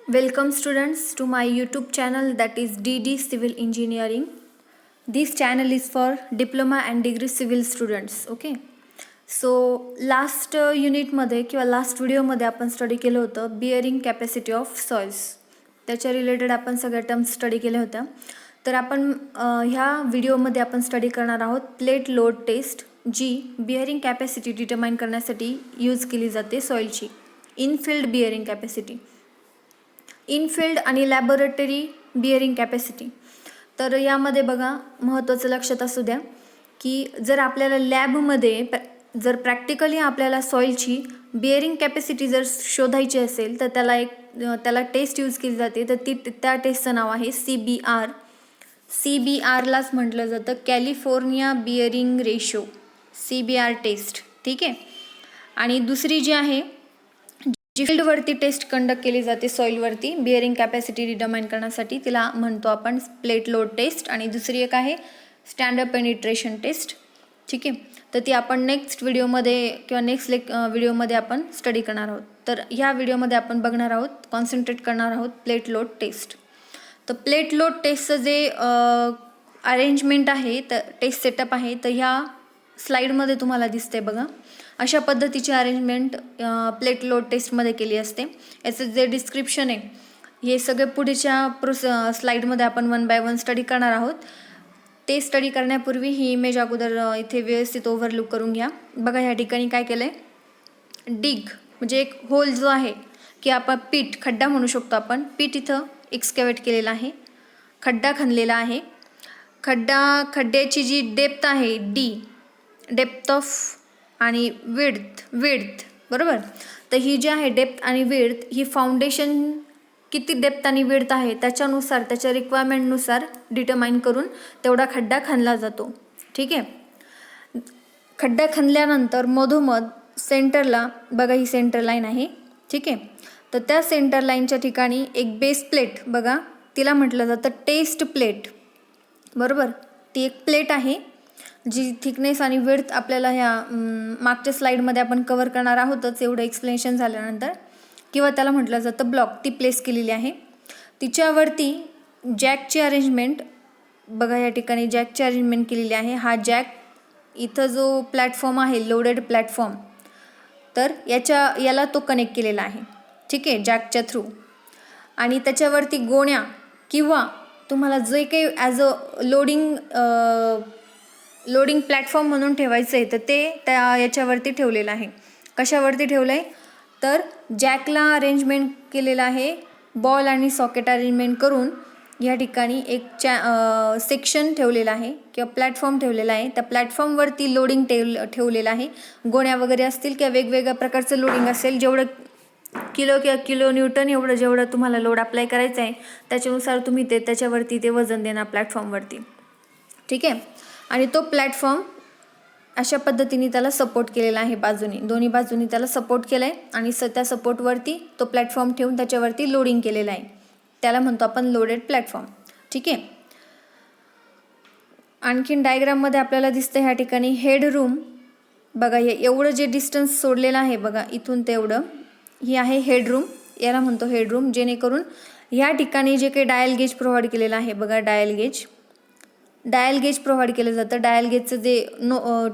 Welcome students to my YouTube channel, that is DD Civil Engineering. This channel is for diploma and degree civil students. Okay. So last unit मध्ये किंवा last व्हिडिओमध्ये आपण study केलं होतं bearing capacity of soils. त्याच्या related आपण सगळ्या terms study केल्या होत्या. तर आपण ह्या व्हिडिओमध्ये आपण स्टडी करणार आहोत प्लेट लोड टेस्ट, जी बिअरिंग कॅपॅसिटी डिटरमाइन करण्यासाठी यूज केली जाते सॉइलची. इनफिल्ड बिअरिंग कॅपॅसिटी, इनफिल्ड आणि लॅबोरेटरी बिअरिंग कॅपॅसिटी. तर यामध्ये बघा महत्त्वाचं लक्षात असू द्या की जर आपल्याला लॅबमध्ये जर प्रॅक्टिकली आपल्याला सॉइलची बिअरिंग कॅपॅसिटी जर शोधायची असेल तर त्याला टेस्ट यूज केली जाते. तर त्या टेस्टचं नाव आहे CBR. CBRलाच म्हटलं जातं California bearing ratio, CBR test. ठीक आहे. आणि दुसरी जी आहे जी फील्डवरती टेस्ट कंडक्ट केली जाते सॉइलवरती बिअरिंग कॅपॅसिटी डिटरमाइन करण्यासाठी, तिला म्हणतो आपण प्लेट लोड टेस्ट. आणि दुसरी एक आहे स्टँडर्ड पेनिट्रेशन टेस्ट. ठीक आहे. तर ती आपण नेक्स्ट व्हिडिओमध्ये किंवा नेक्स्ट व्हिडिओमध्ये आपण स्टडी करणार आहोत. तर ह्या व्हिडिओमध्ये आपण बघणार आहोत, कॉन्सन्ट्रेट करणार आहोत प्लेट लोड टेस्ट. तर प्लेट लोड टेस्टचं जे अरेंजमेंट आहे, तर टेस्ट सेटअप आहे, तर ह्या स्लाईडमध्ये तुम्हाला दिसते बघा. अशा पद्धतीची अरेंजमेंट प्लेट लोड टेस्टमध्ये केली असते. याचं जे डिस्क्रिप्शन आहे हे सगळे पुढच्या स्लाईडमध्ये आपण 1 बाय 1 स्टडी करणार आहोत. ते स्टडी करण्यापूर्वी ही इमेज अगोदर इथे व्यवस्थित ओव्हरलुक करून घ्या. बघा ह्या ठिकाणी काय केलं आहे, डिग म्हणजे एक होल जो आहे की आपण पीठ, खड्डा म्हणू शकतो आपण. पीठ इथं एक्सकॅव्हेट केलेला आहे, खड्डा खणलेला आहे. खड्ड्याची जी डेप्थ आहे D, डेप्थ ऑफ आणि विड्थ बरोबर. तर ही जी आहे डेप्थ आणि विड्थ, ही फाउंडेशन किती डेप्थ आणि विड्थ आहे त्याच्यानुसार, त्याच्या रिक्वायरमेंटनुसार डिटरमाइन करून तेवढा खड्डा खणला जातो. ठीक आहे. खड्डा खणल्यानंतर मधोमध सेंटरला बघा ही सेंटर लाईन आहे. ठीक आहे. तर त्या सेंटर लाईनच्या ठिकाणी एक बेस प्लेट बघा, तिला म्हटलं जातं टेस्ट प्लेट बरोबर. ती एक प्लेट आहे जी थिकनेस आणि विड्थ आपल्याला ह्या मागच्या स्लाईडमध्ये आपण कव्हर करणार आहोतच एवढं एक्सप्लेनेशन झाल्यानंतर, किंवा त्याला म्हटलं जातं ब्लॉक. ती प्लेस केलेली आहे. तिच्यावरती जॅकची अरेंजमेंट बघा, या ठिकाणी जॅकची अरेंजमेंट केलेली आहे. हा जॅक इथं जो प्लॅटफॉर्म आहे लोडेड प्लॅटफॉर्म, तर याला तो कनेक्ट केलेला आहे. ठीक आहे, जॅकच्या थ्रू. आणि त्याच्यावरती गोण्या किंवा तुम्हाला जे काही ॲज अ लोडिंग प्लॅटफॉर्म म्हणून ठेवायचं आहे तर ते याच्यावरती ठेवलेलं आहे. कशावरती ठेवलं आहे, तर जॅकला अरेंजमेंट केलेलं आहे. बॉल आणि सॉकेट अरेंजमेंट करून या ठिकाणी एक सेक्शन ठेवलेला आहे किंवा प्लॅटफॉर्म ठेवलेला आहे. त्या प्लॅटफॉर्मवरती लोडिंग ठेवलेलं आहे. गोण्या वगैरे असतील किंवा वेगवेगळ्या प्रकारचं लोडिंग असेल, जेवढं किलो किंवा किलो न्यूटन जेवढं तुम्हाला लोड अप्लाय करायचं आहे त्याच्यानुसार तुम्ही त्याच्यावरती ते वजन देणार प्लॅटफॉर्मवरती. ठीक आहे. आणि तो प्लॅटफॉर्म अशा पद्धतीने त्याला सपोर्ट केलेला आहे, दोन्ही बाजूनी त्याला सपोर्ट केलं आहे. आणि त्या सपोर्टवरती तो प्लॅटफॉर्म ठेवून त्याच्यावरती लोडिंग केलेलं आहे. त्याला म्हणतो आपण लोडेड प्लॅटफॉर्म. ठीक आहे. आणखीन डायग्राममध्ये आपल्याला दिसतं ह्या ठिकाणी हेड रूम बघा. हे एवढं जे डिस्टन्स सोडलेलं आहे बघा इथून तेवढं, ही आहे हेड रूम, याला म्हणतो हेड रूम. जेणेकरून ह्या ठिकाणी जे काही डायल गेज प्रोव्हाइड केलेलं आहे बघा, डायल गेज प्रोव्हाइड केलं जातं. डायल गेजचं जे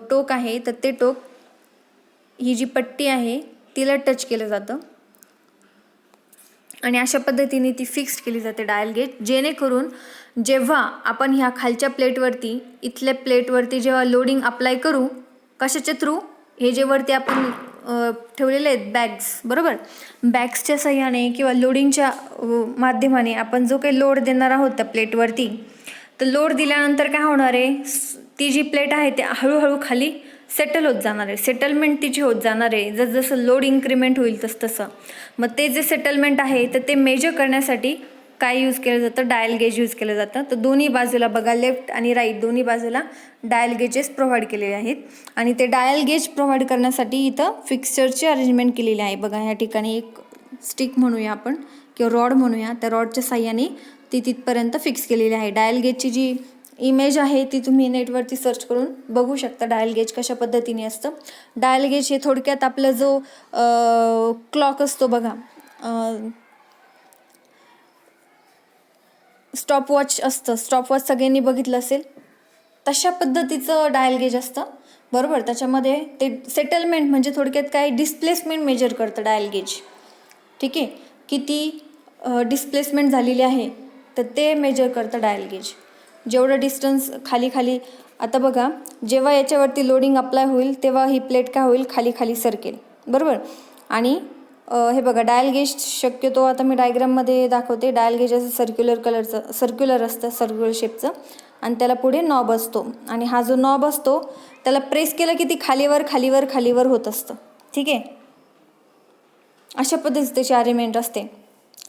टोक आहे तर ते टोक, ही जी पट्टी आहे तिला टच केलं जातं आणि अशा पद्धतीने ती फिक्स्ड केली जाते डायल गेज. जेणेकरून जेव्हा आपण ह्या खालच्या प्लेटवरती, इथल्या प्लेटवरती जेव्हा लोडिंग अप्लाय करू, कशाच्या थ्रू, हे जे वरती आपण ठेवलेले आहेत बॅग्स बरोबर, बॅग्सच्या सहाय्याने किंवा लोडिंगच्या माध्यमाने आपण जो काही लोड देणार आहोत त्या प्लेटवरती, तर लोड दिल्यानंतर काय होणार आहे, ती जी प्लेट आहे ते हळूहळू खाली सेटल होत जाणार आहे. सेटलमेंट तिची होत जाणार आहे जसं लोड इन्क्रीमेंट होईल तसं. मग ते जे सेटलमेंट आहे तर ते मेजर करण्यासाठी काय यूज केलं जातं, डायल गेज यूज केलं जातं. तर दोन्ही बाजूला बघा, लेफ्ट आणि राईट दोन्ही बाजूला डायल गेजेस प्रोव्हाइड केलेले आहेत. आणि ते डायल गेज प्रोव्हाइड करण्यासाठी इथं फिक्स्चरची अरेंजमेंट केलेली आहे बघा. ह्या ठिकाणी एक स्टिक म्हणूया आपण किंवा रॉड म्हणूया, त्या रॉडच्या साह्याने ती तिथपर्यंत फिक्स केलेली आहे. डायल गेजची जी इमेज आहे ती तुम्ही नेटवरती सर्च करून बघू शकता, डायल गेज कशा पद्धतीने असतं. डायल गेज हे थोडक्यात आपला जो क्लॉक असतो बघा, स्टॉपवॉच असतं, स्टॉपवॉच सगळ्यांनी बघितलं असेल, तशा पद्धतीचं डायल गेज असतं, बरोबर. त्याच्यामध्ये ते सेटलमेंट म्हणजे थोडक्यात काय डिस्प्लेसमेंट मेजर करतं डायल गेज, ठीक आहे. किती डिस्प्लेसमेंट झालेली आहे तर ते मेजर करतं डायल गेज. जेवढं डिस्टन्स खाली खाली, आता बघा जेव्हा याच्यावरती लोडिंग अप्लाय होईल तेव्हा ही प्लेट काय होईल, खाली खाली सरकेल, बरोबर. आणि हे बघा डायल गेज शक्यतो आता मी डायग्राममध्ये दाखवते. डायल गेज असं सर्क्युलर असतं, सर्क्युलर शेपचं, आणि त्याला पुढे नॉब असतो, आणि हा जो नॉब असतो त्याला प्रेस केलं की ती खालीवर खालीवर खालीवर होत असतं, ठीक आहे. अशा पद्धतीची त्याची अरेंजमेंट असते.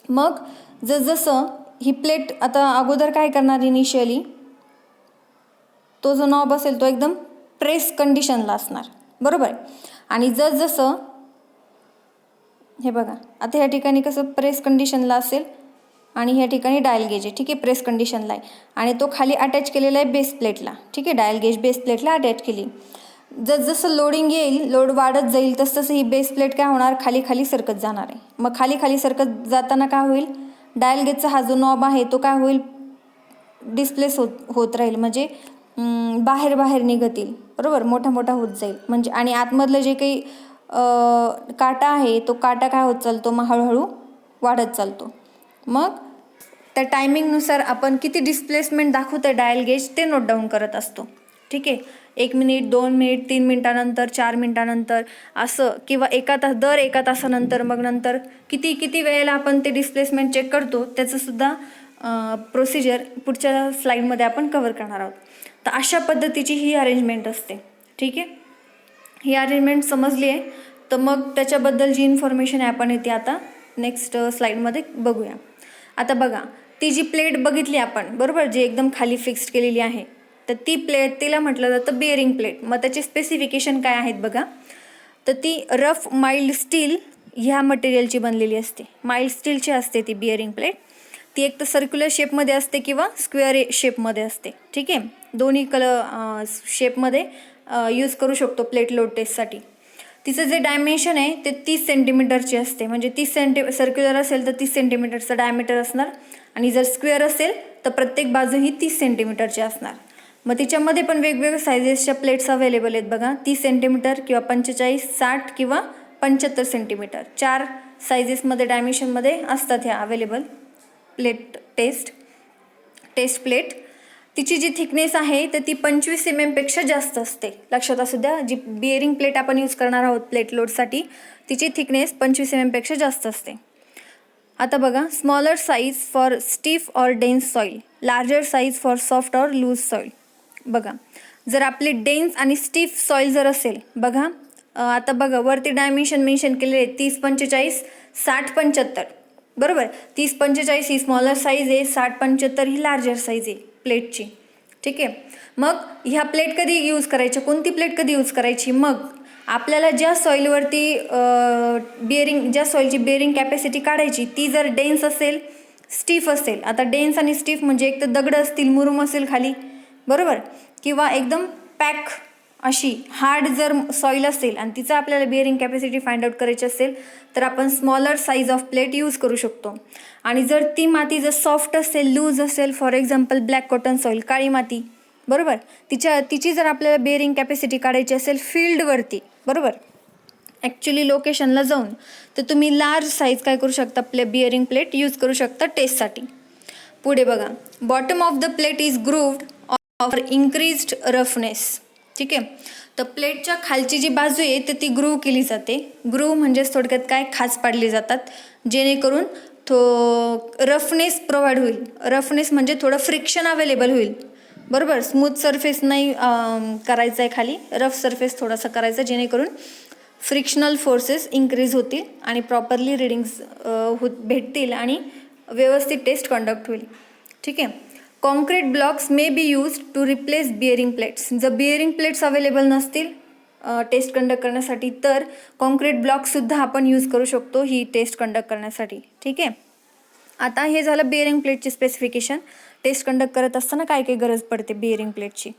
मग जसं ही प्लेट आता अगोदर काय करणार, इनिशियली तो जो नॉब असेल तो एकदम प्रेस कंडिशनला असणार, बरोबर. आणि जसं हे बघा आता ह्या ठिकाणी कसं प्रेस कंडिशनला असेल आणि ह्या ठिकाणी डायल गेज आहे, ठीक आहे, प्रेस कंडिशनला आहे, आणि तो खाली अटॅच केलेला आहे बेस प्लेटला, ठीक आहे. डायल गेज बेस प्लेटला अटॅच केली. जसं लोडिंग येईल, लोड वाढत जाईल तसं ही बेस प्लेट काय होणार, खाली खाली सरकत जाणार आहे. मग खाली खाली सरकत जाताना काय होईल, डायल गेजचा हा जो नॉब आहे तो काय होईल, डिस्प्लेस होत राहील, म्हणजे बाहेर बाहेर निघत येईल, बरोबर, मोठा मोठा होत जाईल. म्हणजे आणि आतमधलं जे काही काटा आहे तो काटा काय होत चालतो, मग हळूहळू वाढत चालतो. मग त्या टायमिंगनुसार आपण किती डिस्प्लेसमेंट दाखवतं डायल गेज ते नोट डाऊन करत असतो, ठीक आहे. 1 मिनिट, 2 मिनिट, 3 मिनिटानंतर, 4 मिनिटानंतर असं, किंवा दर एका तासानंतर, मग नंतर किती वेळेला आपण ते डिस्प्लेसमेंट चेक करतो त्याचंसुद्धा प्रोसिजर पुढच्या स्लाईडमध्ये आपण कव्हर करणार आहोत. तर अशा पद्धतीची ही अरेंजमेंट असते, ठीक आहे. ही अरेंजमेंट समजली आहे तर मग त्याच्याबद्दल जी इन्फॉर्मेशन आहे आपण ती आता नेक्स्ट स्लाईडमध्ये बघूया. आता बघा ती जी प्लेट बघितली आपण, बरोबर, जी एकदम खाली फिक्स्ड केलेली आहे, तर ती प्लेट तिला म्हटलं जातं बिअरिंग प्लेट. मग त्याचे स्पेसिफिकेशन काय आहेत बघा, तर ती रफ माइल्ड स्टील ह्या मटेरियलची बनलेली असते, माइल्ड स्टीलची असते ती बिअरिंग प्लेट. ती एक तर सर्क्युलर शेपमध्ये असते किंवा स्क्वेअर शेपमध्ये असते, ठीक आहे. दोन्ही शेपमध्ये यूज करू शकतो प्लेट लोड टेस्टसाठी. तिचं जे डायमेन्शन आहे ते 30 सेंटीमीटरची असते, म्हणजे सर्क्युलर असेल तर 30 सेंटीमीटरचं डायमीटर असणार, आणि जर स्क्वेअर असेल तर प्रत्येक बाजू ही 30 सेंटीमीटरची असणार. मग तिच्यामध्ये पण वेगवेगळ्या सायझेसच्या प्लेट्स अवेलेबल आहेत बघा, 30 सेंटीमीटर किंवा 45, 60 किंवा 75 सेंटीमीटर, 4 सायझेसमध्ये डायमेन्शनमध्ये असतात ह्या अवेलेबल टेस्ट प्लेट. तिची जी थिकनेस आहे तर ती 25 mm पेक्षा जास्त असते. लक्षात असू द्या, जी बिअरिंग प्लेट आपण यूज करणार आहोत प्लेट लोडसाठी तिची थिकनेस 25 mm पेक्षा जास्त असते. आता बघा, smaller size for stiff or dense soil, larger size for soft or loose soil. बघा जर आपली डेन्स आणि स्टिफ सॉईल जर असेल, बघा आता बघा वरती डायमेन्शन मेन्शन केलेले आहे 30, 45, 60, 75, बरोबर. 30, 45 ही स्मॉलर साईज आहे, 60, 75 ही लार्जर साईज आहे प्लेटची, ठीक आहे. मग ह्या प्लेट कधी यूज करायच्या, कोणती प्लेट कधी यूज करायची, मग आपल्याला ज्या सॉईलवरती ज्या सॉईलची बेअरिंग कॅपॅसिटी काढायची ती जर डेन्स असेल, स्टिफ असेल. आता डेन्स आणि स्टिफ म्हणजे एक तर दगड असतील, मुरुम असेल खाली, बरोबर, किंवा एकदम पॅक अशी हार्ड जर सॉईल असेल आणि तिचं आपल्याला बिअरिंग कॅपॅसिटी फाइंड आउट करायची असेल तर आपण smaller size of plate use करू शकतो. आणि जर ती माती जर सॉफ्ट असेल, लूज असेल, for example black cotton soil, काळी माती, बरोबर, तिची जर आपल्याला बिअरिंग कॅपॅसिटी काढायची असेल फील्डवरती, बरोबर, ॲक्च्युली लोकेशनला जाऊन, तर तुम्ही लार्ज साईज काय करू शकता, बिअरिंग प्लेट यूज करू शकता टेस्टसाठी. पुढे बघा, bottom of the plate is grooved of increased roughness, ठीक आहे. तर प्लेटच्या खालची जी बाजू आहे तर ती ग्रूव्ह केली जाते. ग्रूव्ह म्हणजेच थोडक्यात काय, खाच पाडली जातात, जेणेकरून रफनेस प्रोव्हाइड होईल. रफनेस म्हणजे थोडं फ्रिक्शन अवेलेबल होईल, बरोबर. स्मूथ सरफेस नाही करायचं आहे, खाली रफ सरफेस थोडासा करायचा, जेणेकरून फ्रिक्शनल फोर्सेस इन्क्रीज होतील आणि प्रॉपरली रिडिंग्स भेटतील आणि व्यवस्थित टेस्ट कंडक्ट होईल, ठीक आहे. Concrete blocks may be use to replace bearing plates. जर बिअरिंग प्लेट्स अवेलेबल नसतील टेस्ट कंडक्ट करण्यासाठी तर कॉन्क्रीट ब्लॉकसुद्धा आपण यूज करू शकतो ही टेस्ट कंडक्ट करण्यासाठी, ठीक आहे. आता हे झालं बिअरिंग प्लेटची स्पेसिफिकेशन. टेस्ट कंडक्ट करत असताना काय काय गरज पडते बिअरिंग प्लेटची.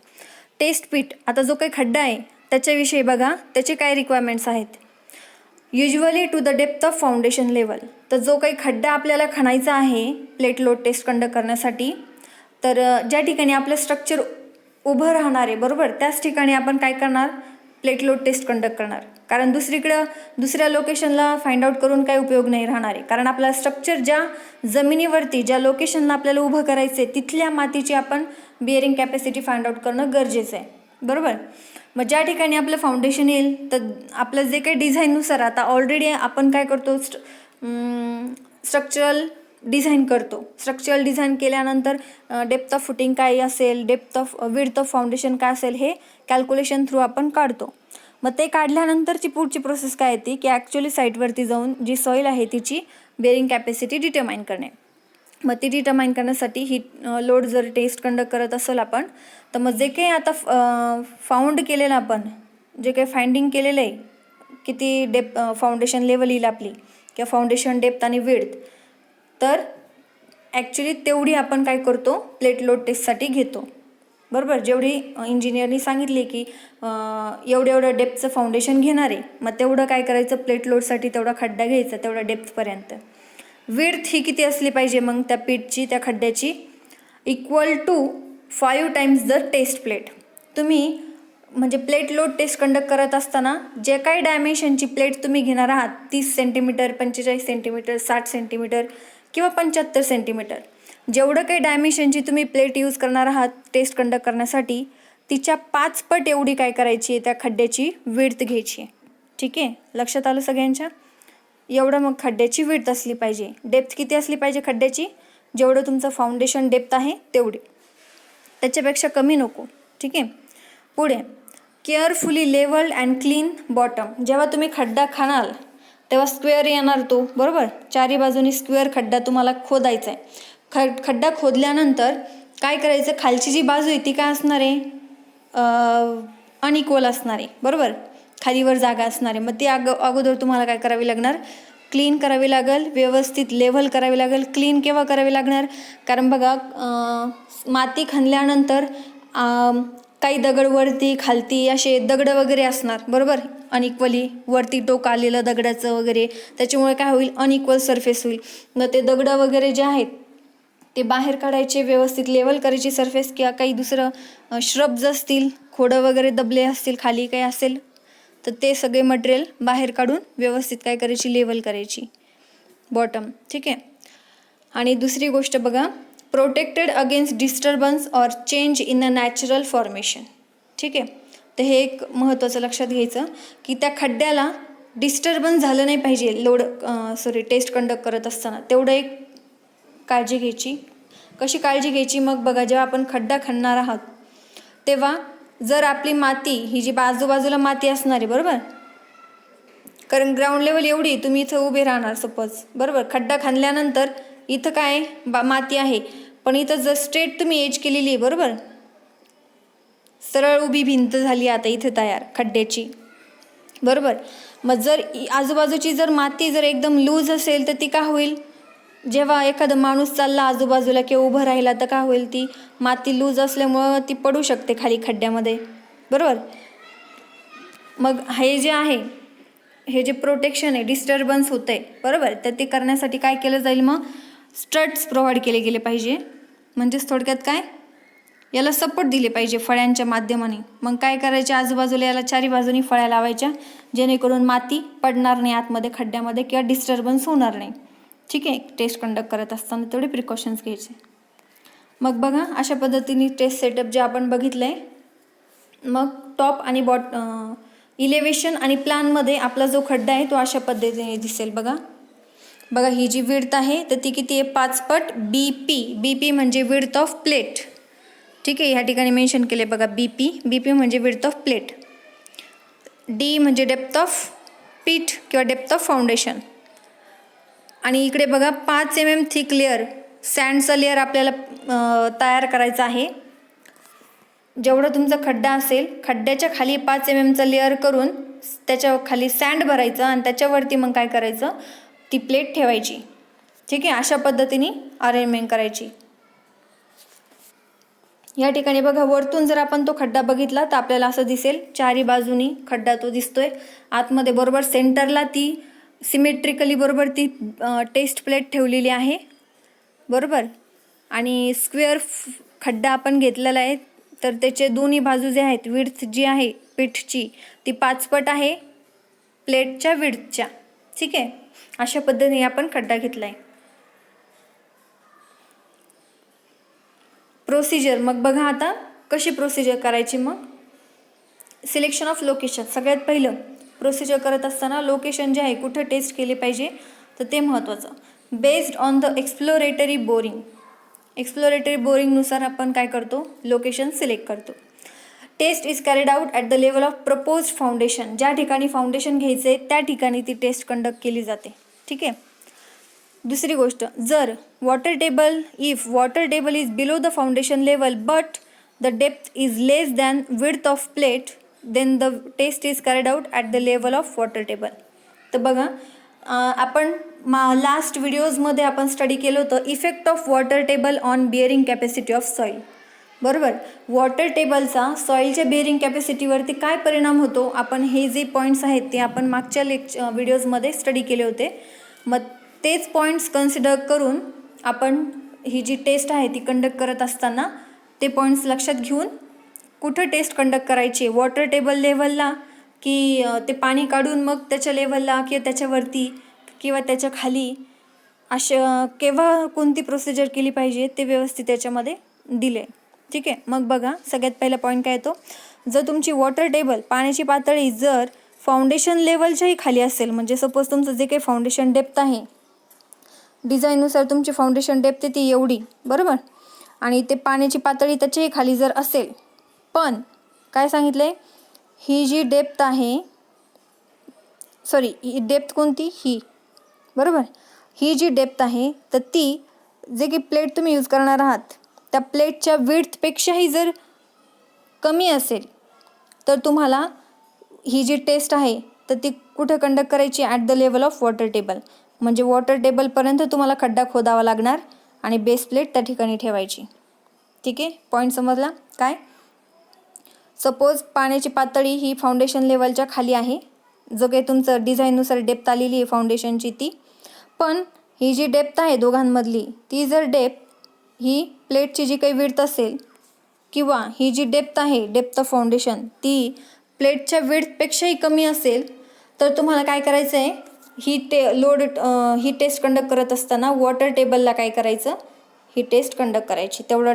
टेस्ट पीट, आता जो काही खड्डा आहे त्याच्याविषयी बघा, त्याचे काय रिक्वायरमेंट्स आहेत. Usually to the depth of foundation level. तर जो काही खड्डा आपल्याला खणायचा आहे प्लेट लोड टेस्ट कंडक्ट करण्यासाठी, तर ज्या ठिकाणी आपलं स्ट्रक्चर उभं राहणार आहे बरोबर, त्याच ठिकाणी आपण काय करणार, प्लेट लोड टेस्ट कंडक्ट करणार. कारण दुसऱ्या लोकेशनला फाइंड आउट करून काही उपयोग नाही राहणार आहे. कारण आपला स्ट्रक्चर ज्या जमिनीवरती ज्या लोकेशनला आपल्याला उभं करायचं आहे तिथल्या मातीची आपण बिअरिंग कॅपॅसिटी फाइंड आउट करणं गरजेचं आहे बरोबर. मग ज्या ठिकाणी आपलं फाउंडेशन येईल तर आपलं जे काही डिझाईननुसार आता ऑलरेडी आपण काय करतो, स्ट्रक्चरल डिझाईन केल्यानंतर डेप्थ ऑफ फुटिंग काय असेल, विड्थ ऑफ फाउंडेशन काय असेल हे कॅल्क्युलेशन थ्रू आपण काढतो. मग ते काढल्यानंतरची पुढची प्रोसेस काय येते की ॲक्च्युली साईटवरती जाऊन जी सॉईल आहे तिची बेअरिंग कॅपॅसिटी डिटरमाइन करणे. मग ती डिटरमाइन करण्यासाठी ही लोड जर टेस्ट कंडक्ट करत असेल आपण, तर मग जे काही आता फाउंड केलेलं आपण जे काही फाइंडिंग केलेलं आहे, किती फाउंडेशन लेवल येईल आपली किंवा फाउंडेशन डेप्थ आणि विड्थ, तर ॲक्च्युली तेवढी आपण काय करतो प्लेट लोड टेस्टसाठी घेतो बरोबर. जेवढी इंजिनियरनी सांगितली की एवढं डेप्थचं फाउंडेशन घेणार आहे, मग तेवढं काय करायचं प्लेट लोडसाठी तेवढा खड्डा घ्यायचा तेवढा डेप्थपर्यंत. विड्थ ही किती असली पाहिजे मग त्या पीटची त्या खड्ड्याची, equal to 5 times the test plate. तुम्ही म्हणजे प्लेट लोड टेस्ट कंडक्ट करत असताना जे काही डायमेन्शनची प्लेट तुम्ही घेणार आहात, 30 सेंटीमीटर, 45 सेंटीमीटर, 60 सेंटीमीटर किंवा 75 सेंटीमीटर, जेवढं काही डायमेन्शनची तुम्ही प्लेट यूज करणार आहात टेस्ट कंडक्ट करण्यासाठी, तिच्या 5 पट एवढी काय करायची आहे त्या खड्ड्याची विड्थ घ्यायची आहे. ठीक आहे, लक्षात आलं सगळ्यांच्या. एवढं मग खड्ड्याची विड्थ असली पाहिजे. डेप्थ किती असली पाहिजे खड्ड्याची, जेवढं तुमचं फाउंडेशन डेप्थ आहे तेवढी, त्याच्यापेक्षा कमी नको. ठीक आहे, पुढे carefully levelled and clean bottom. जेव्हा तुम्ही खड्डा खणाल तेव्हा स्क्वेअर येणार तो बरोबर, चारी बाजूनी स्क्वेअर खड्डा तुम्हाला खोदायचा आहे. खड्डा खोदल्यानंतर काय करायचं, खालची जी बाजू आहे ती काय असणार आहे, अनइक्वल असणार आहे बरोबर, खालीवर जागा असणार आहे. मग ती अगोदर तुम्हाला काय करावी लागणार, क्लीन करावी लागेल, व्यवस्थित लेव्हल करावी लागेल. क्लीन केव्हा करावी लागणार, कारण बघा माती खणल्यानंतर काही दगड वरती खालती असे दगड वगैरे असणार बरोबर, अनइक्वली वरती टोक आलेलं दगडाचं वगैरे, त्याच्यामुळे काय होईल अनइक्वल सरफेस होईल. मग ते दगड वगैरे जे आहेत ते बाहेर काढायचे, व्यवस्थित लेवल करायची सरफेस, किंवा काही दुसरं श्रब्स असतील, खोडं वगैरे दबले असतील खाली काही असेल तर ते सगळे मटेरियल बाहेर काढून व्यवस्थित काय करायची, लेवल करायची बॉटम. ठीक आहे. आणि दुसरी गोष्ट बघा, protected against disturbance or change in a natural formation. ठीक आहे, तर हे एक महत्त्वाचं लक्षात घ्यायचं की त्या खड्ड्याला डिस्टर्बन्स झालं नाही पाहिजे टेस्ट कंडक्ट करत असताना, तेवढं एक काळजी घ्यायची. कशी काळजी घ्यायची मग बघा, जेव्हा आपण खड्डा खणणार आहात तेव्हा जर आपली माती ही जी बाजूबाजूला माती असणार आहे बरोबर, कारण ग्राउंड लेवल एवढी तुम्ही इथं उभे राहणार सपोज बरोबर, खड्डा खणल्यानंतर इथं काय माती आहे, पण इथं जर स्ट्रेट तुम्ही एज केलेली आहे बरोबर, सरळ उभी भिंत झाली आता इथे तयार खड्ड्याची बरोबर. मग जर आजूबाजूची जर माती जर एकदम लूज असेल तर ती काय होईल, जेव्हा एखादा माणूस चालला आजूबाजूला किंवा उभं राहिला तर काय होईल, ती माती लूज असल्यामुळं ती पडू शकते खाली खड्ड्यामध्ये बरोबर. मग हे जे आहे, हे जे प्रोटेक्शन आहे, डिस्टर्बन्स होतं आहे बरोबर, तर ते करण्यासाठी काय केलं जाईल, मग स्ट्रट्स प्रोव्हाइड केले गेले पाहिजे. म्हणजेच थोडक्यात काय, याला सपोर्ट दिले पाहिजे फळ्यांच्या माध्यमाने. मग काय करायचे, आजूबाजूला याला चारी बाजूनी फळ्या लावायच्या, जेणेकरून माती पडणार नाही आतमध्ये खड्ड्यामध्ये किंवा डिस्टर्बन्स होणार नाही. ठीक आहे, टेस्ट कंडक्ट करत असताना तेवढे प्रिकॉशन्स घ्यायचे. मग बघा अशा पद्धतीने टेस्ट सेटअप जे आपण बघितलं आहे, मग टॉप आणि इलेव्हेशन आणि प्लॅनमध्ये आपला जो खड्डा आहे तो अशा पद्धतीने दिसेल. बघा ही जी विड्थ आहे तर ती किती आहे, 5 पट BP म्हणजे विड्थ ऑफ प्लेट. ठीक आहे, ह्या ठिकाणी मेन्शन केले बघा, BP म्हणजे विड्थ ऑफ प्लेट, D म्हणजे डेप्थ ऑफ पीठ किंवा डेप्थ ऑफ फाउंडेशन, आणि इकडे बघा 5 mm थिक लेअर सँडचा लेअर आपल्याला तयार करायचा आहे. जेवढा तुमचा खड्डा असेल खड्ड्याच्या खाली 5 mm लेअर करून त्याच्या खाली सँड भरायचं आणि त्याच्यावरती मग काय करायचं, ती प्लेट ठेवायची. ठीक आहे, अशा पद्धतीने अरेंजमेंट करायची. या ठिकाणी बघा वरतून जर आपण तो खड्डा बघितला तर आपल्याला असं दिसेल चारी बाजूनी खड्डा तो दिसतोय. आतमध्ये बरोबर सेंटरला ती सिमेट्रिकली बरोबर ती टेस्ट प्लेट ठेवलेली आहे बरोबर. आणि स्क्वेअर खड्डा आपण घेतलेला आहे तर त्याचे दोन्ही बाजू जे आहेत विड्थ जी आहे पिठची ती 5 पट आहे प्लेटच्या विड्थच्या. ठीक आहे, अशा पद्धतीने आपण खड्डा घेतला आहे. प्रोसिजर मग बघा आता कशी प्रोसिजर करायची. मग सिलेक्शन ऑफ लोकेशन, सगळ्यात पहिलं प्रोसिजर करत असताना लोकेशन जे आहे कुठं टेस्ट केले पाहिजे तर ते महत्त्वाचं. Based on the exploratory boring, exploratory बोरिंगनुसार आपण काय करतो लोकेशन सिलेक्ट करतो. Test is carried out at the level of propose foundation, ज्या ठिकाणी फाउंडेशन घ्यायचं आहे त्या ठिकाणी ती टेस्ट कंडक्ट केली जाते. ठीक आहे. दुसरी गोष्ट, जर if water table is below the foundation level but the depth is less than width of plate then the test is carried out at the level of water table. तर बघा आपण लास्ट व्हिडिओजमध्ये आपण स्टडी केलं होतं effect of water table on bearing capacity of soil बरोबर. Water टेबलचा सॉईलच्या बिअरिंग कॅपॅसिटीवरती काय परिणाम होतो आपण हे जे पॉईंट्स आहेत ते आपण मागच्या व्हिडिओजमध्ये स्टडी केले होते. मग तेच पॉईंट्स कन्सिडर करून आपण ही जी टेस्ट आहे ती कंडक्ट करत असताना ते पॉईंट्स लक्षात घेऊन कुठं टेस्ट कंडक्ट करायची, वॉटर टेबल लेवलला की ते पाणी काढून मग त्याच्या लेवलला किंवा त्याच्यावरती किंवा त्याच्या खाली, अशा केव्हा कोणती प्रोसिजर केली पाहिजे ते व्यवस्थित त्याच्यामध्ये दिले. ठीक आहे. मग बघा सगळ्यात पहिला पॉईंट काय येतो, जर तुमची वॉटर टेबल पाण्याची पातळी जर फाउंडेशन लेवलच्याही खाली असेल, म्हणजे सपोज तुमचं जे काही फाउंडेशन डेप्थ आहे डिझाईननुसार तुमची फाउंडेशन डेप्थ आहे ती एवढी बरोबर आणि ते पाण्याची पातळी त्याच्याही खाली जर असेल, पण काय सांगितलं आहे ही जी डेप्थ आहे ही डेप्थ कोणती ही बरोबर, ही जी डेप्थ आहे तर ती जे की प्लेट तुम्ही यूज करणार आहात त्या प्लेटच्या विड्थपेक्षाही जर कमी असेल तर तुम्हाला ही जी टेस्ट आहे तर ती कुठं कंडक्ट करायची at the level of water table, म्हणजे वॉटर टेबलपर्यंत तुम्हाला खड्डा खोदावा लागणार आणि बेस प्लेट त्या ठिकाणी ठेवायची. ठीक आहे, पॉईंट समजला काय. सपोज पाण्याची पातळी ही फाउंडेशन लेवलच्या खाली आहे, जो काही तुमचं डिझाईननुसार डेप्थ आलेली आहे फाउंडेशनची ती, पण ही जी डेप्थ आहे दोघांमधली ती जर डेप्थ ही प्लेटची जी काही विड्थ असेल किंवा ही जी डेप्थ आहे डेप्थ ऑफ फाउंडेशन ती प्लेटच्या विड्थपेक्षाही कमी असेल तर तुम्हाला काय करायचं आहे ही टेस्ट कंडक्ट करत असताना वॉटर टेबलला काय करायचं ही टेस्ट कंडक्ट करायची तेवढा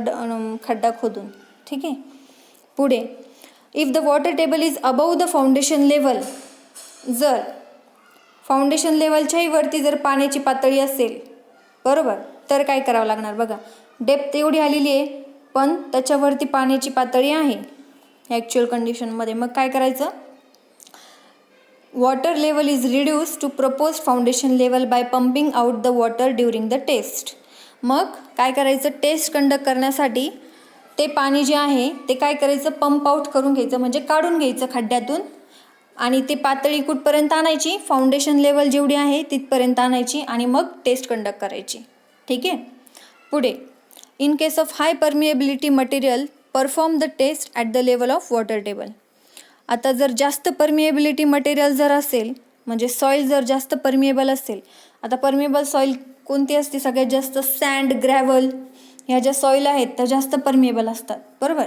खड्डा खोदून. ठीक आहे. पुढे if the water table is above the foundation level, जर फाउंडेशन लेवलच्याही वरती जर पाण्याची पातळी असेल बरोबर तर काय करावं लागणार बघा, डेप्थ एवढी आलेली आहे पण त्याच्यावरती पाण्याची पातळी आहे ॲक्च्युअल कंडिशनमध्ये, मग काय करायचं water level is reduce to propose foundation level by pumping out the water during the test. मग काय करायचं टेस्ट कंडक्ट करण्यासाठी ते पाणी जे आहे ते काय करायचं पंप आउट करून घ्यायचं, म्हणजे काढून घ्यायचं खड्ड्यातून आणि ते पातळी कुठपर्यंत आणायची फाउंडेशन लेवल जेवढी आहे तिथपर्यंत आणायची आणि मग टेस्ट कंडक्ट करायची. ठीक आहे. पुढे in case of high permeability material perform the test at the level of water table. आता जर जास्त परमिएबिलिटी मटेरियल जर असेल म्हणजे सॉईल जर जास्त परमिएबल असेल, आता परमिएबल सॉईल कोणती असते सगळ्यात जास्त सँड ग्रॅव्हल ह्या ज्या सॉईल आहेत त्या जास्त परमिएबल असतात बरोबर.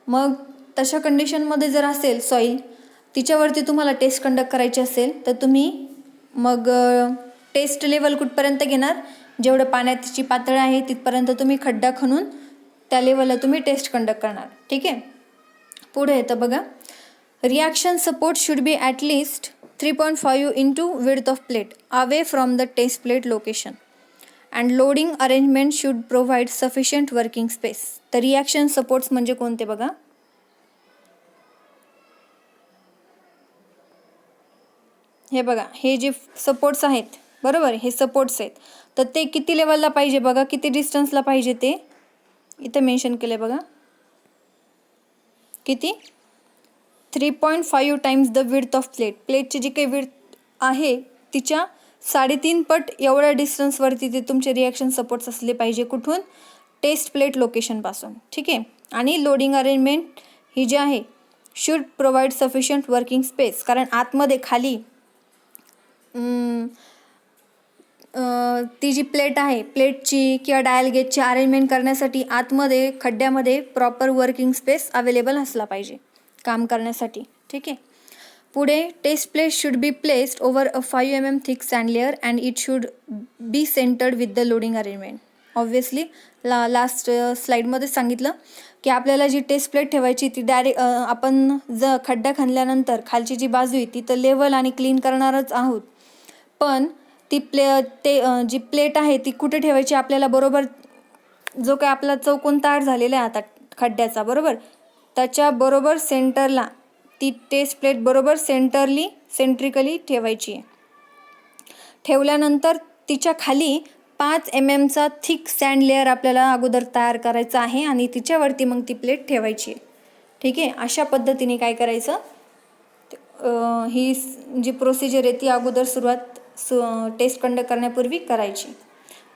मग तशा कंडिशनमध्ये जर असेल सॉईल तिच्यावरती तुम्हाला टेस्ट कंडक्ट करायची असेल तर तुम्ही मग टेस्ट लेवल कुठपर्यंत घेणार, जेवढं पाण्याची पातळी आहे तिथपर्यंत तुम्ही खड्डा खणून त्या लेवलला तुम्ही टेस्ट कंडक्ट करणार. ठीक आहे. पुढे येतं बघा reaction support should be at least 3.5 into width of plate away from the test plate location and loading arrangement should provide sufficient working space. तर रिॲक्शन सपोर्ट्स म्हणजे कोणते बघा, हे बघा हे जे सपोर्ट्स आहेत बरोबर हे सपोर्ट्स आहेत तर ते किती लेवलला पाहिजे बघा, किती डिस्टन्सला पाहिजे ते इथे मेन्शन केले बघा, किती 3.5 times the width of plate, प्लेटची जी काही विड्थ आहे तिच्या 3.5 पट एवढ्या डिस्टन्सवरती ते तुमचे रिॲक्शन सपोर्ट्स असले पाहिजे. कुठून टेस्ट प्लेट लोकेशनपासून, ठीक आहे. आणि लोडिंग अरेंजमेंट ही जी आहे should provide sufficient working space, कारण आतमध्ये खाली ती जी प्लेट आहे प्लेटची किंवा डायल गेजची अरेंजमेंट करण्यासाठी आतमध्ये खड्ड्यामध्ये प्रॉपर वर्किंग स्पेस अवेलेबल असला पाहिजे काम करण्यासाठी, ठीक आहे. पुढे test plate should be placed over a 5 mm thick sand layer and it should be centred with the loading arrangement. Obviously last स्लाईडमध्ये सांगितलं की आपल्याला जी टेस्ट प्लेट ठेवायची ती डायरेक्ट आपण खड्डा खणल्यानंतर खालची जी बाजू आहे ती तर लेवल आणि क्लीन करणारच आहोत, पण ती जी प्लेट आहे ती कुठे ठेवायची आपल्याला, बरोबर जो काय आपला चौकोन तार झालेला आहे आता खड्ड्याचा, बरोबर त्याच्या बरोबर सेंटरला ती टेस्ट प्लेट बरोबर सेंट्रिकली ठेवायची आहे. ठेवल्यानंतर तिच्या खाली 5 mm चा थिक सँड लेअर आपल्याला अगोदर तयार करायचा आहे आणि तिच्यावरती मग ती प्लेट ठेवायची आहे, ठीक आहे. अशा पद्धतीने काय करायचं, ही जी प्रोसिजर आहे ती अगोदर सुरुवात टेस्ट कंडक्ट करण्यापूर्वी करायची.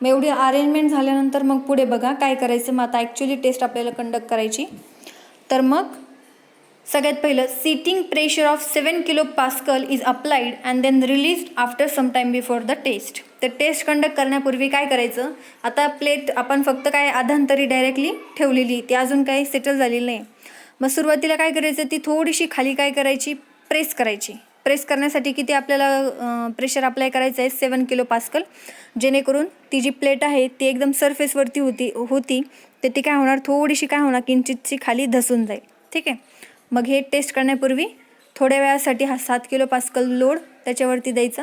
मग एवढी अरेंजमेंट झाल्यानंतर मग पुढे बघा काय करायचं. मग आता ॲक्च्युली टेस्ट आपल्याला कंडक्ट करायची, तर मग सगळ्यात पहिलं seating pressure of 7 kPa is applied and then released after some time before the test. तर टेस्ट कंडक्ट करण्यापूर्वी काय करायचं, आता प्लेट आपण फक्त काय आधांतरी डायरेक्टली ठेवलेली, ती अजून काही सेटल झालेली नाही. मग सुरुवातीला काय करायचं, ती थोडीशी खाली काय करायची, प्रेस करायची. प्रेस करण्यासाठी किती आपल्याला प्रेशर अप्लाय करायचं आहे, 7 kPa, जेणेकरून ती जी प्लेट आहे ती एकदम सरफेसवरती होती तर ती काय होणार, थोडीशी काय होणार, किंचितची खाली धसून जाईल, ठीक आहे. मग हे टेस्ट करण्यापूर्वी थोड्या वेळासाठी हा 7 kPa लोड त्याच्यावरती द्यायचा.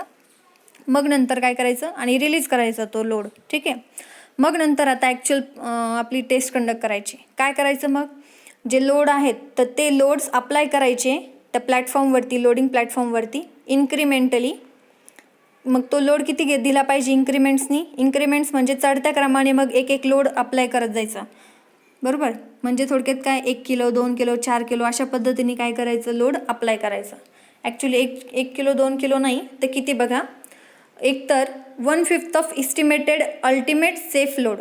मग नंतर काय करायचं आणि रिलीज करायचा तो लोड, ठीक आहे. मग नंतर आता ॲक्च्युअल आपली टेस्ट कंडक्ट करायची. काय करायचं, मग जे लोड आहेत तर ते लोड्स अप्लाय करायचे त्या प्लॅटफॉर्मवरती, लोडिंग प्लॅटफॉर्मवरती इन्क्रिमेंटली. मग तो लोड किती दिला पाहिजे इन्क्रिमेंट्सनी, इन्क्रिमेंट्स म्हणजे चढत्या क्रमाने मग एक लोड अप्लाय करत जायचा, बरोबर. म्हणजे थोडक्यात काय 1 किलो 2 किलो 4 किलो अशा पद्धतीने काय करायचं, लोड अप्लाय करायचं. ॲक्च्युली 1 किलो 2 किलो नाही तर किती बघा, एकतर 1/5 of estimated ultimate safe load,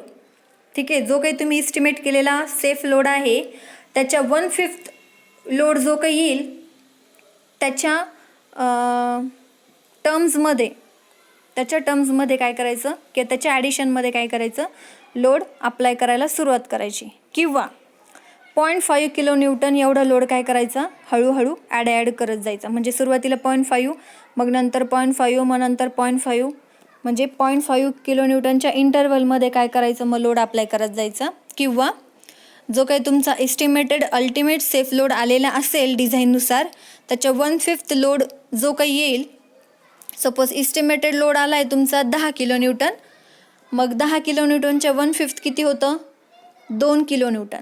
ठीक आहे. जो काही तुम्ही इस्टिमेट केलेला सेफ लोड आहे त्याच्या 1/5 लोड जो काही येईल त्याच्या टर्म्समध्ये काय करायचं किंवा त्याच्या ॲडिशनमध्ये काय करायचं, लोड अप्लाय करायला सुरुवात करायची. किंवा 0.5 kN एवढा लोड काय करायचा, हळूहळू ॲड करत जायचा. म्हणजे सुरुवातीला 0.5, मग नंतर 0.5, मग नंतर 0.5, म्हणजे 0.5 kN इंटरवलमध्ये काय करायचं, मग लोड अप्लाय करत जायचा. किंवा जो काही तुमचा एस्टिमेटेड अल्टिमेट सेफ लोड आलेला असेल डिझाईननुसार त्याच्या 1/5 लोड जो काही येईल, सपोज इस्टिमेटेड लोड आला आहे तुमचा 10 kN, मग 10 kNच्या 1/5 किती होतं, 2 kN.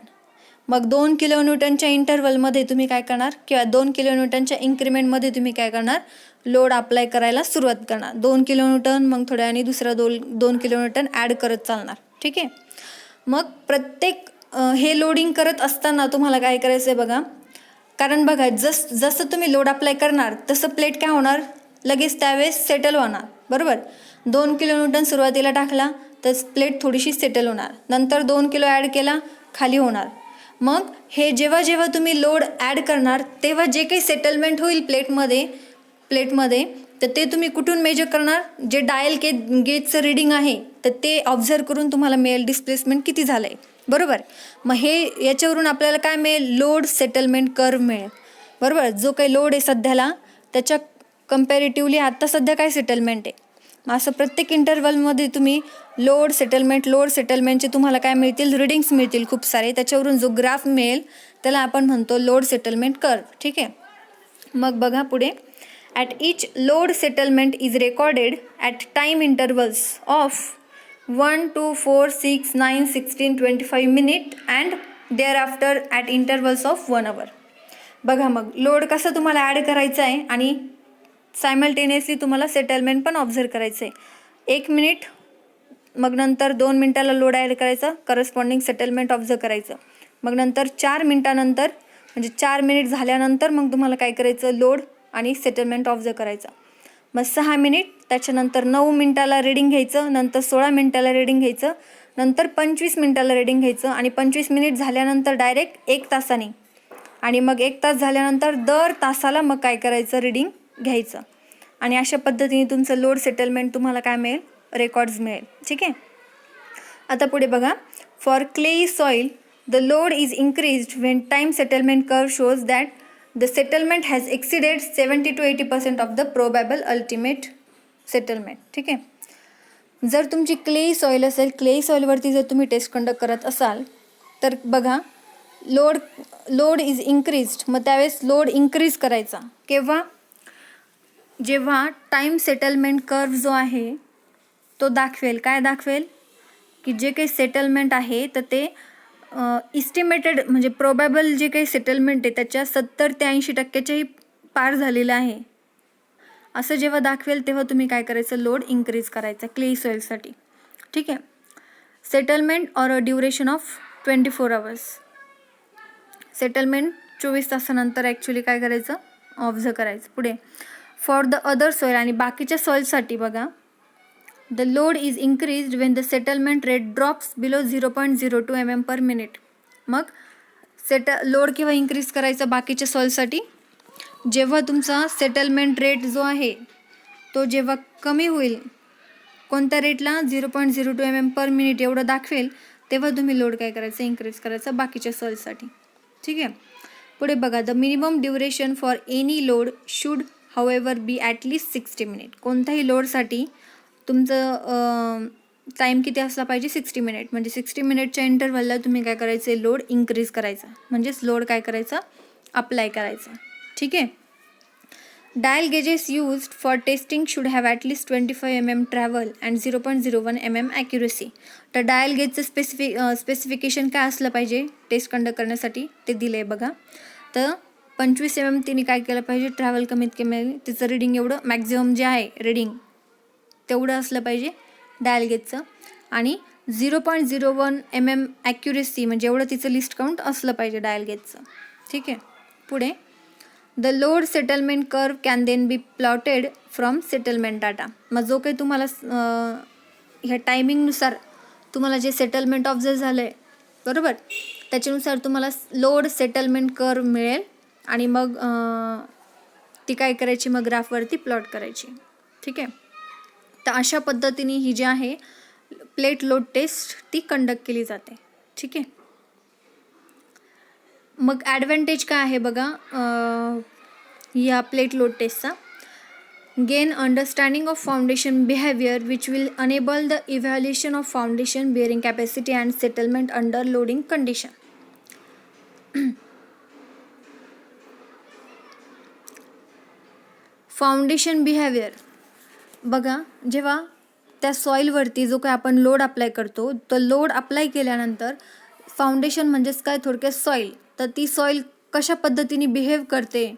मग 2 kN इंटरवलमध्ये तुम्ही काय करणार किंवा 2 kN इन्क्रिमेंटमध्ये तुम्ही काय करणार, लोड अप्लाय करायला सुरुवात करणार. 2 kN, मग थोड्या आणि दुसरा 2 kN ॲड करत चालणार, ठीक आहे. मग प्रत्येक हे लोडिंग करत असताना तुम्हाला काय करायचं आहे बघा, कारण बघा जसं तुम्ही लोड अप्लाय करणार तसं प्लेट काय होणार, लगेच त्यावेळेस सेटल होणार, बरोबर. 2 kN सुरुवातीला टाकला तर प्लेट थोडीशी सेटल होणार, नंतर 2 किलो ॲड केला खाली होणार. मग हे जेव्हा तुम्ही लोड ॲड करणार तेव्हा जे काही सेटलमेंट होईल प्लेटमध्ये तर ते तुम्ही कुठून मेजर करणार, जे डायल गेजचं रीडिंग आहे तर ते ऑब्झर्व करून तुम्हाला मिळेल डिस्प्लेसमेंट किती झालं आहे, बरोबर. मग हे याच्यावरून आपल्याला काय मिळेल, लोड सेटलमेंट कर्व मिळेल, बरोबर. जो काही लोड आहे सध्याला त्याच्या कंपॅरेटिव्हली आत्ता सध्या काय सेटलमेंट आहे. मग असं प्रत्येक इंटरवलमध्ये तुम्ही लोड सेटलमेंटचे तुम्हाला काय मिळतील, रीडिंग्स मिळतील खूप सारे. त्याच्यावरून जो ग्राफ मिळेल त्याला आपण म्हणतो लोड सेटलमेंट कर्व, ठीक आहे. मग बघा पुढे, at each load settlement is recorded at time intervals of 1, 2, 4, 6, 9, 16, 25 minute and thereafter at intervals of 1 hour. बघा मग लोड कसं तुम्हाला ॲड करायचं आहे आणि सायमल्टेनियसली तुम्हाला सेटलमेंट पण ऑब्झर्व करायचं आहे. 1 मिनिट, मग नंतर 2 मिनटाला लोड ॲड करायचा, करस्पॉन्डिंग सेटलमेंट ऑब्झर्व करायचं. मग नंतर 4 मिनटानंतर म्हणजे 4 मिनिट झाल्यानंतर मग तुम्हाला काय करायचं, लोड आणि सेटलमेंट ऑब्झर्व करायचा. मग 6 मिनिट, त्याच्यानंतर 9 मिनिटाला रीडिंग घ्यायचं, नंतर 16 मिनिटाला रीडिंग घ्यायचं, नंतर 25 मिनिटाला रीडिंग घ्यायचं आणि 25 मिनिट झाल्यानंतर डायरेक्ट 1 तासाने आणि मग 1 तास झाल्यानंतर दर तासाला मग काय करायचं, रीडिंग घ्यायचं. आणि अशा पद्धतीने तुमचं लोड सेटलमेंट तुम्हाला काय मिळेल, रेकॉर्ड्स मिळेल. ठीक आहे. आता पुढे बघा, for clayey soil the load is increased when time settlement curve shows that the settlement has exceeded 70 to 80% of the probable ultimate settlement. ठीक आहे. जर तुमची क्लेई सॉईल असेल, क्लेई सॉईलवरती जर तुम्ही टेस्ट कंडक्ट करत असाल तर बघा, लोड इज इन्क्रीज्ड, मग त्यावेळेस लोड इन्क्रीज करायचा केव्हा, जेव्हा टाईम सेटलमेंट कर्व जो आहे तो दाखवेल, काय दाखवेल की जे काही सेटलमेंट आहे तर ते इस्टिमेटेड म्हणजे प्रोबॅबल जे काही सेटलमेंट आहे त्याच्या 70 ते 80%च्याही पार झालेलं आहे, असं जेव्हा दाखवेल तेव्हा तुम्ही काय करायचं, लोड इन्क्रीज करायचा क्लेई सॉईलसाठी. ठीक आहे. Settlement or a duration of 24 hours. Settlement 24 तासानंतर ॲक्च्युली काय करायचं, ऑब्झर्व करायचं. पुढे फॉर द अदर सॉईल, आणि बाकीच्या सॉईलसाठी बघा, the load is increased Wien the settlement rate drops below 0.02 mm/minute. मग लोड केव्हा इन्क्रीज करायचा बाकीच्या सॉईलसाठी, जेव्हा तुमचा सेटलमेंट रेट जो आहे तो जेव्हा कमी होईल, कोणत्या रेटला, 0.02 mm/minute एवढं दाखवेल, तेव्हा तुम्ही लोड काय करायचं, इन्क्रीज करायचा बाकीच्या सॉईलसाठी. ठीक आहे. पुढे बघा, the minimum duration for any load should however be at least 60 minutes. कोणत्याही लोडसाठी तुमचं टाईम किती असला पाहिजे, 60 minutes. म्हणजे 60 minutesच्या इंटरव्हलला तुम्ही काय करायचं, लोड इन्क्रीज करायचा, म्हणजेच लोड काय करायचा, अप्लाय करायचा. ठीक आहे. Dial gauges used for testing should have at least 25 mm travel and 0.01 mm accuracy. तर डायल गेजचं स्पेसिफिकेशन काय असलं पाहिजे टेस्ट कंडक्ट करण्यासाठी ते दिलं आहे बघा. तर 25 mm तिने काय केलं पाहिजे, ट्रॅव्हल कमीत कमी तिचं रीडिंग एवढं मॅक्झिमम जे आहे रीडिंग तेवढं असलं पाहिजे डायल गेजचं, आणि 0.01 mm ॲक्युरेसी म्हणजे एवढं तिचं लिस्ट काउंट असलं पाहिजे डायल गेजचं. ठीक आहे. पुढे the load settlement curve can then be plotted from settlement data. मग जो काही तुम्हाला ह्या टायमिंगनुसार तुम्हाला जे सेटलमेंट ऑब्झर्व झालं आहे बरोबर, त्याच्यानुसार तुम्हाला लोड सेटलमेंट कर्व मिळेल आणि मग ती काय करायची, मग ग्राफवरती प्लॉट करायची. ठीक आहे. तर अशा पद्धतीने ही जी आहे प्लेट लोड टेस्ट ती कंडक्ट केली जाते. ठीक आहे. मग ॲडव्हान्टेज काय आहे बघा या प्लेट लोड टेस्टचा, gain understanding of foundation behaviour which will enable the evaluation of foundation bearing capacity and settlement under loading condition. Foundation behaviour बघा, जेव्हा त्या सॉईलवरती जो काय आपण लोड अप्लाय करतो, तो लोड अप्लाय केल्यानंतर फाउंडेशन म्हणजेच काय, थोडक्यात सॉईल, तर ती सॉईल कशा पद्धतीने बिहेव करते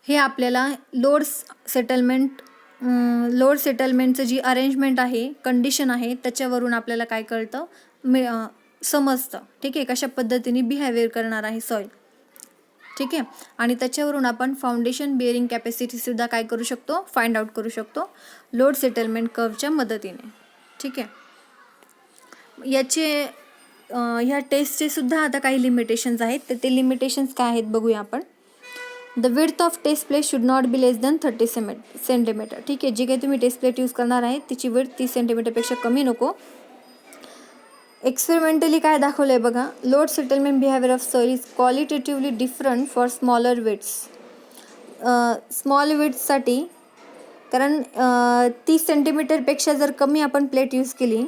हे आपल्याला लोड सेटलमेंटचं जी अरेंजमेंट आहे, कंडिशन आहे, त्याच्यावरून आपल्याला काय कळतं, समजतं. ठीक आहे. कशा पद्धतीने बिहेवियर करणार आहे सॉईल. ठीक आहे. आणि त्याच्यावरून आपण फाउंडेशन बेअरिंग कॅपॅसिटीसुद्धा काय करू शकतो, फाइंड आउट करू शकतो लोड सेटलमेंट कर्वच्या मदतीने. ठीक आहे. याचे ह्या टेस्टचे सुद्धा आता काही लिमिटेशन्स आहेत, तर ते लिमिटेशन्स काय आहेत बघूया आपण. The width of test plate should not be less than 30 centimetre. ठीक आहे. जी काही तुम्ही टेस्ट प्लेट यूज करणार आहे तिची विड्थ 30 सेंटीमीटरपेक्षा कमी नको. एक्सपेरिमेंटली काय दाखवलं आहे बघा, load settlement behaviour of soil is qualitatively different for smaller widths. Small विड्थसाठी, कारण 30 सेंटीमीटरपेक्षा जर कमी आपण प्लेट यूज केली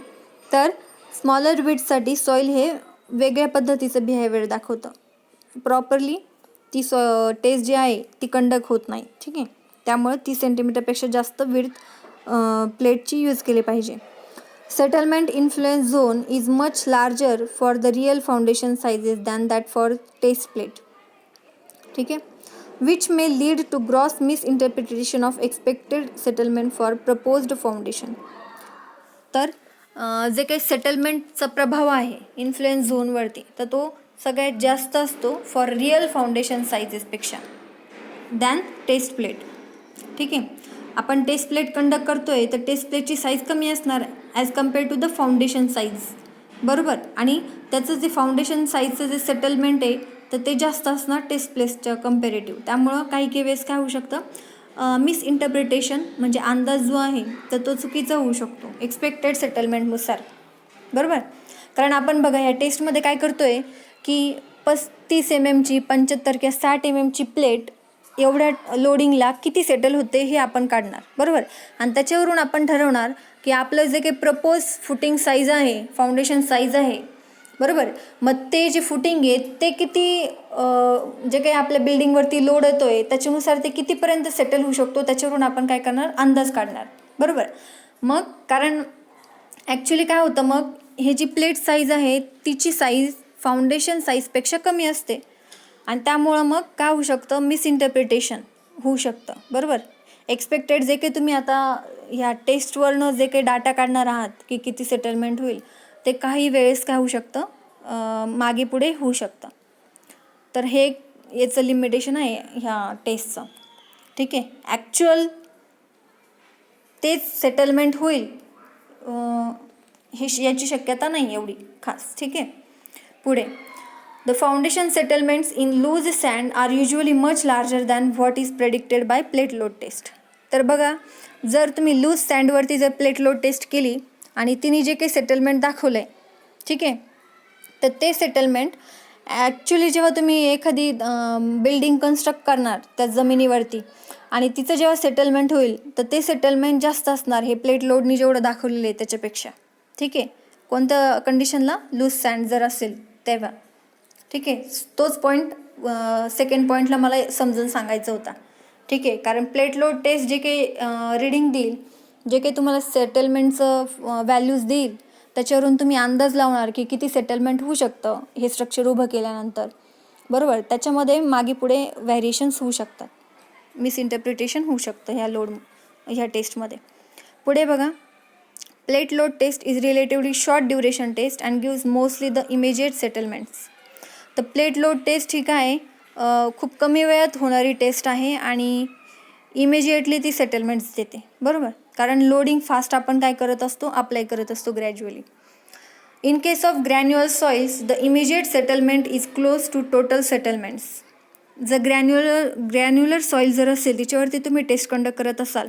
तर स्मॉलर विड्थसाठी सॉईल हे वेगळ्या पद्धतीचं बिहेवियर दाखवतं, प्रॉपरली ती टेस्ट जी आहे ती कंडक्ट होत नाही. ठीक आहे. त्यामुळे 30 सेंटीमीटरपेक्षा जास्त विड्थ प्लेटची यूज केली पाहिजे. Settlement influence zone is much larger for the real foundation sizes than that for test plate. ठीक आहे. Which may lead to gross misinterpretation of expected settlement for proposed foundation. तर जे काही सेटलमेंटचा प्रभाव आहे इन्फ्लुएन्स झोनवरती, तर तो सगळ्यात जास्त असतो फॉर रिअल फाउंडेशन साइजेसपेक्षा दॅन टेस्ट प्लेट. ठीक आहे. आपण टेस्ट प्लेट कंडक्ट करतोय तर टेस्ट प्लेटची साईज कमी असणार as compare to the foundation size, बरोबर. आणि त्याचं जे फाउंडेशन साईजचं जे सेटलमेंट आहे तर ते जास्त असणार टेस्ट प्लेटच्या कम्पेरेटिव्ह. त्यामुळं काही वेळेस काय होऊ शकतं, मिसइंटरप्रिटेशन म्हणजे अंदाज जो आहे तर तो चुकीचा होऊ शकतो एक्सपेक्टेड सेटलमेंटनुसार, बरोबर. कारण आपण बघा या टेस्टमध्ये काय करतोय की 35 mm 75 किंवा 60 mm प्लेट एवढ्या लोडिंगला किती सेटल होते हे आपण काढणार, बरोबर. आणि त्याच्यावरून आपण ठरवणार की आपलं जे काही प्रपोज फुटिंग साईज आहे, फाउंडेशन साईज आहे, बरोबर. मग ते जे फुटिंग आहे ते किती जे काही आपल्या बिल्डिंगवरती लोड येतो आहे त्याच्यानुसार ते कितीपर्यंत सेटल होऊ शकतो त्याच्यावरून आपण काय करणार, अंदाज काढणार, बरोबर. मग कारण ॲक्च्युली काय होतं, मग हे जी प्लेट साईज आहे तिची साईज फाउंडेशन साईजपेक्षा कमी असते आणि त्यामुळं मग काय होऊ शकतं, मिसइंटरप्रिटेशन होऊ शकतं, बरोबर. एक्सपेक्टेड जे काही तुम्ही आता ह्या टेस्टवरनं जे काही डाटा काढणार आहात की किती सेटलमेंट होईल ते काही वेळेस काय होऊ शकतं, मागे पुढे होऊ शकतं. तर हे याचं लिमिटेशन आहे ह्या टेस्टचं, ठीक आहे. ॲक्च्युअल तेच सेटलमेंट होईल याची शक्यता नाही एवढी खास, ठीक आहे. पुढे the foundation settlements in loose sand are usually much larger than what is predicted by plate load test. तर बघा, जर तुम्ही लूज सँडवरती जर प्लेट लोड टेस्ट केली आणि तिने जे काही सेटलमेंट दाखवलं आहे, ठीक आहे, तर ते सेटलमेंट ॲक्च्युली जेव्हा तुम्ही एखादी बिल्डिंग कन्स्ट्रक्ट करणार त्या जमिनीवरती आणि तिचं जेव्हा सेटलमेंट होईल तर ते सेटलमेंट जास्त असणार हे प्लेट लोडनी जेवढं दाखवलेलं आहे त्याच्यापेक्षा, ठीक आहे. कोणत्या कंडिशनला, लूज सँड जर असेल तेव्हा, ठीक आहे. तोच पॉईंट सेकंड पॉईंटला मला समजून सांगायचा होता, ठीक आहे. कारण प्लेट लोड टेस्ट जे काही रीडिंग देईल, जे काही तुम्हाला सेटलमेंटचं व्हॅल्यूज देईल त्याच्यावरून तुम्ही अंदाज लावणार की किती सेटलमेंट होऊ शकतं हे स्ट्रक्चर उभं केल्यानंतर, बरोबर. त्याच्यामध्ये मागे पुढे व्हॅरिएशन्स होऊ शकतात, मिसइंटरप्रिटेशन होऊ शकतं ह्या टेस्टमध्ये. पुढे बघा, plate load test is relatively short duration test and gives mostly the immediate settlements. तर प्लेट लोड टेस्ट ही काय खूप कमी वेळात होणारी टेस्ट आहे आणि इमिजिएटली ती सेटलमेंट्स देते, बरोबर. कारण लोडिंग फास्ट आपण काय करत असतो, अप्लाय करत असतो gradually. In case of granular soils the immediate settlement is close to total settlements. जर ग्रॅन्युलर सॉईल जर असेल तिच्यावरती तुम्ही टेस्ट कंडक्ट करत असाल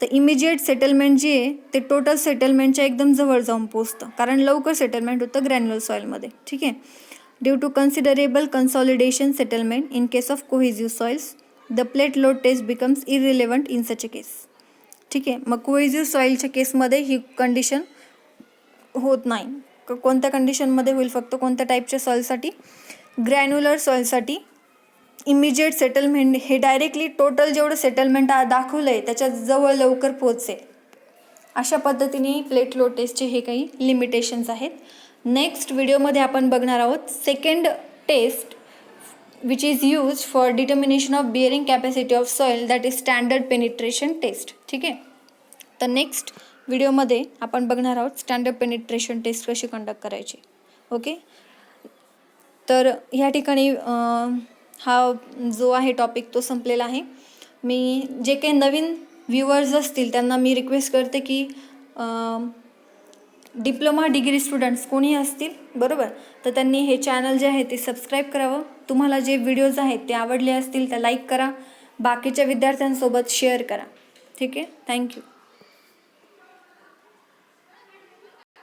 तर इमिजिएट सेटलमेंट जे आहे ते टोटल सेटलमेंटच्या एकदम जवळ जाऊन पोचतं, कारण लवकर सेटलमेंट होतं ग्रॅन्युलर सॉईलमध्ये, ठीक आहे. Due to considerable consolidation settlement in case of cohesive soils the plate load test becomes irrelevant in such a case, ठीक आहे. मग कोहेसिव्ह सॉईलच्या केसमध्ये ही कंडिशन होत नाही. कोणत्या कंडिशनमध्ये होईल, फक्त कोणत्या टाईपच्या सॉईलसाठी, ग्रॅन्युलर सॉईलसाठी इमिजिएट सेटलमेंट हे डायरेक्टली टोटल जेवढं सेटलमेंट दाखवलं आहे त्याच्या जवळ लवकर पोहोचेल. अशा पद्धतीने प्लेट लोड टेस्टचे हे काही लिमिटेशन्स आहेत. नेक्स्ट व्हिडिओमध्ये आपण बघणार आहोत second test which is use for determination of bearing capacity of soil, that is standard penetration test, ठीक आहे. तर नेक्स्ट व्हिडिओमध्ये आपण बघणार आहोत स्टँडर्ड पेनिट्रेशन टेस्ट कशी कंडक्ट करायची, ओके. तर ह्या ठिकाणी हा जो आहे टॉपिक तो संपलेला आहे. मी जे काही नवीन व्ह्युअर्स असतील त्यांना मी रिक्वेस्ट करते की डिप्लोमा डिग्री स्टुडंट्स कोणी असतील, बरोबर, तर त्यांनी हे चॅनल जे आहे ते सबस्क्राईब करावं. तुम्हाला जे व्हिडिओज आहेत ते आवडले असतील तर लाईक करा, बाकीच्या विद्यार्थ्यांसोबत शेअर करा, ठीक आहे. थँक्यू.